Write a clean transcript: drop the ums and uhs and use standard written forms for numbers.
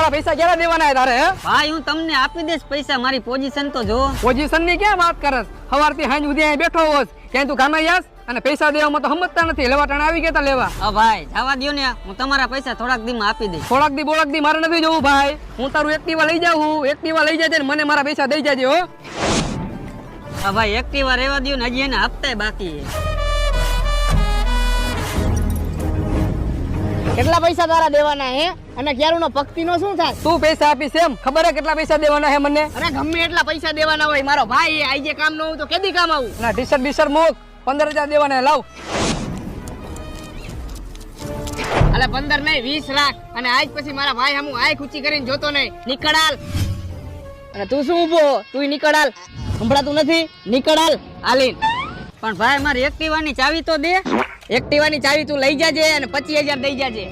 મારા પૈસા ક્યારે દેવાના હે તારે? હે ભાઈ હું તમને આપી દઈશ પૈસા, મારી પોઝિશન તો જો. પોઝિશન ની ક્યાં વાત કરસ? સવારથી સાંજ સુધી અહીં બેઠો હોસ, ક્યાંય તું કામે જાસ અને પૈસા દેવામાં તો સમજતા નથી. લેવા ટાણા આવી ગયા તા લેવા. હા ભાઈ જવા દ્યો ને, હું તમારા પૈસા થોડાક દીમાં આપી દઈશ. થોડાક દી બોળક દી મારે નથી જોવું ભાઈ. હું તારું એક્ટિવા લઈ જાઉં, એક્ટિવા લઈ જાય મને મારા પૈસા દઈ જાજે હો. હા ભાઈ એક્ટિવા રહેવા દ્યો ને, હજી એના હપ્તા બાકી છે. કેટલા પૈસા તારા દેવાના હે અને ક્યારુનો પક્તિનો શું થાય? તું પૈસા આપીશ એમ? ખબર હે કેટલા પૈસા દેવાના હે મને? અરે ગમે એટલા પૈસા દેવાના હોય, મારો ભાઈ આઈ જે કામ ન હોય તો કેદી કામ આવું? ના ટી-શર્ટ બીશર્ટ મૂક, 15,000 દેવાના હે, લાવ. અલે 15 નહીં 20 લાખ, અને આજ પછી મારા ભાઈ હમુ આંખ ઊંચી કરીને જોતો નહીં. નીકળ હાલ. અને તું શું ઊભો? તું નીકળ હાલ. સંભળાતું નથી? નીકળ હાલ. હાલીન. પણ ભાઈ મારી એક્ટિવાની ચાવી તો દે. એક્ટિવાની ચાવી તું લઈ જાજે અને 25,000 દઈ જાજે.